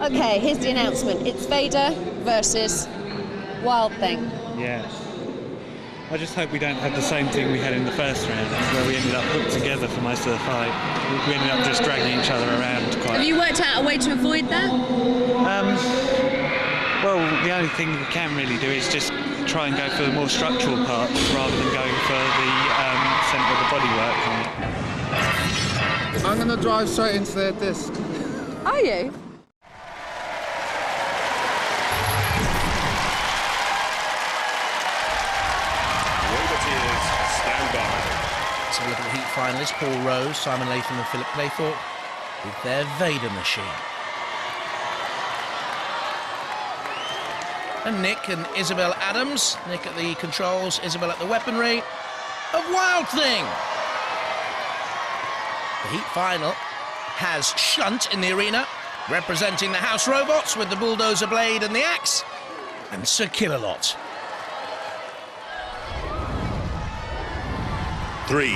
Okay, here's the announcement. It's Vader versus Wild Thing. Yeah. I just hope we don't have the same thing we had in the first round, where we ended up hooked together for most of the fight. We ended up just dragging each other around quite. Have you worked out a way to avoid that? Well, the only thing we can really do is just try and go for the more structural parts rather than going for the centre of the bodywork. I'm going to drive straight into their disc. Are you? Let's have a look at the heat finalists, Paul Rose, Simon Latham and Philip Claythorpe with their Vader machine. And Nick and Isabel Adams, Nick at the controls, Isabel at the weaponry of Wild Thing. The heat final has Shunt in the arena, representing the House Robots with the bulldozer blade and the axe, and Sir Killalot. 3,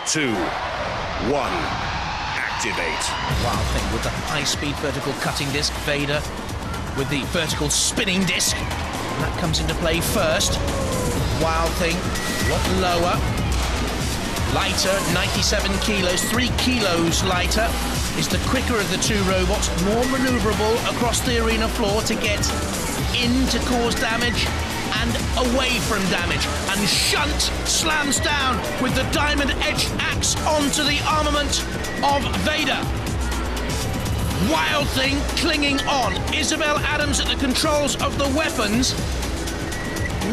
2, 1, activate. Wild Thing with the high-speed vertical cutting disc, Vader with the vertical spinning disc. And that comes into play first. Wild Thing, a lot lower. Lighter, 97 kilos, 3 kilos lighter, is the quicker of the two robots, more manoeuvrable across the arena floor to get in to cause damage and away from damage. And Shunt slams down with the diamond-edged axe onto the armament of Vader. Wild Thing clinging on. Isabel Adams at the controls of the weapons.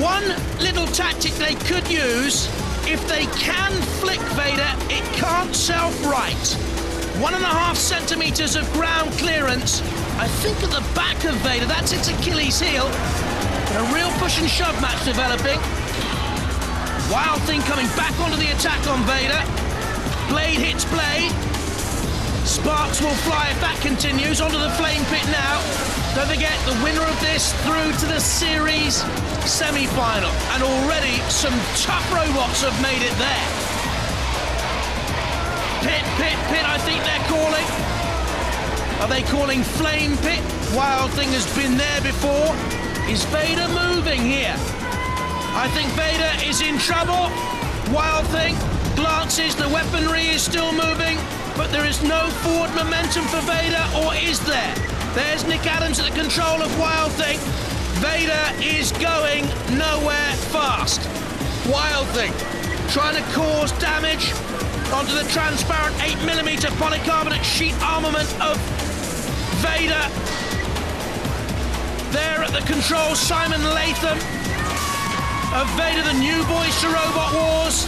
One little tactic they could use, if they can flick Vader, it can't self-right. 1.5 centimetres of ground clearance. I think at the back of Vader, that's its Achilles heel. A real push and shove match developing. Wild Thing coming back onto the attack on Vader. Blade hits blade. Sparks will fly if that continues. Onto the flame pit now. Don't forget, the winner of this through to the series semi-final. And already some tough robots have made it there. Pit, pit, pit, I think they're calling. Are they calling flame pit? Wild Thing has been there before. Is Vader moving here? I think Vader is in trouble. Wild Thing glances, the weaponry is still moving, but there is no forward momentum for Vader, or is there? There's Nick Adams at the control of Wild Thing. Vader is going nowhere fast. Wild Thing trying to cause damage onto the transparent 8mm polycarbonate sheet armament of Vader. There at the controls, Simon Latham of Vader, the new boys to Robot Wars.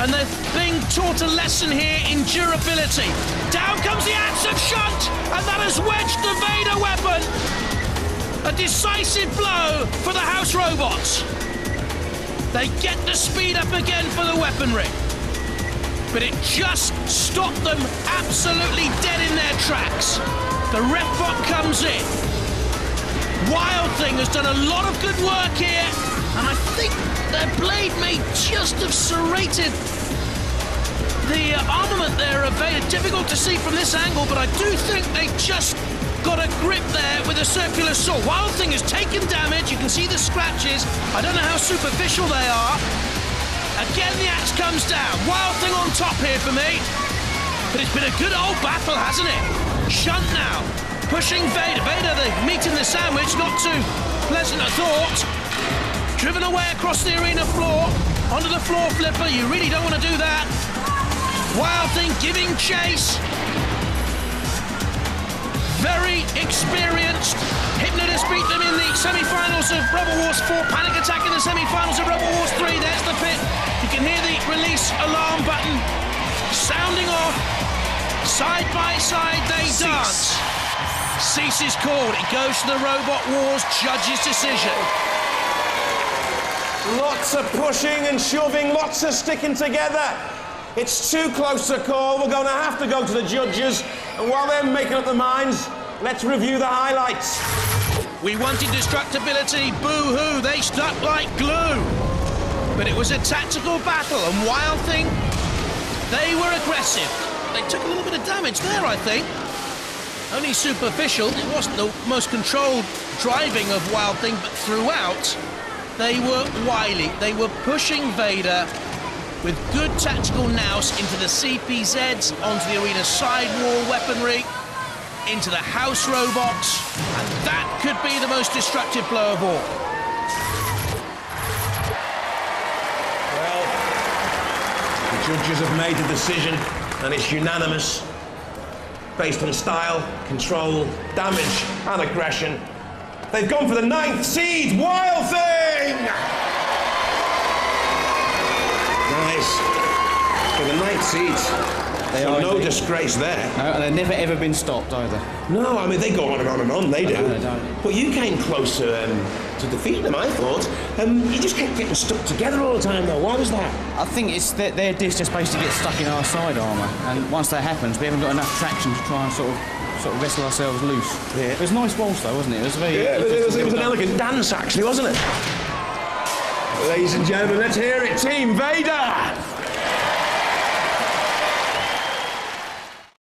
And they're being taught a lesson here in durability. Down comes the axe of Shunt, and that has wedged the Vader weapon. A decisive blow for the House Robots. They get the speed up again for the weaponry. But it just stopped them absolutely dead in their tracks. The ref bot comes in. Wild Thing has done a lot of good work here, and I think their blade may just have serrated the armament there of Vader. Difficult to see from this angle, but I do think they just got a grip there with a circular saw. Wild Thing has taken damage. You can see the scratches. I don't know how superficial they are. Again, the axe comes down. Wild Thing on top here for me. But it's been a good old battle, hasn't it? Shunt now. Pushing Vader. Vader, the meat in the sandwich, not too pleasant a thought. Driven away across the arena floor, onto the floor flipper. You really don't want to do that. Wild Thing giving chase. Very experienced. Hypnotist beat them in the semi-finals of Rebel Wars 4. Panic Attack in the semi-finals of Rebel Wars 3. There's the pit. You can hear the release alarm button sounding off. Side by side they dance. Cease is called. It goes to the Robot Wars judge's decision. Lots of pushing and shoving, lots of sticking together. It's too close to call. We're going to have to go to the judges. And while they're making up their minds, let's review the highlights. We wanted destructibility. Boo-hoo. They stuck like glue. But it was a tactical battle, and Wild Thing, they were aggressive. They took a little bit of damage there, I think. Only superficial. It wasn't the most controlled driving of Wild Thing, but throughout, they were wily. They were pushing Vader with good tactical nous into the CPZs, onto the arena sidewall weaponry, into the house robots, and that could be the most destructive blow of all. Well, the judges have made a decision, and it's unanimous. Based on style, control, damage, and aggression, they've gone for the 9th seed, Wild Thing! Guys, for the 9th seed, They so are no indeed. disgrace there. No, and they've never ever been stopped either. No, I mean, they go on and on and on, they do. No, they don't. But you came closer to defeating them, I thought. You just kept getting stuck together all the time, though. Why was that? I think it's their disc just basically gets stuck in our side armour, and once that happens, we haven't got enough traction to try and sort of wrestle ourselves loose. Yeah. It was a nice waltz, though, wasn't it? It was very. Yeah, it was an elegant dance, actually, wasn't it? Ladies and gentlemen, let's hear it. Team Vader!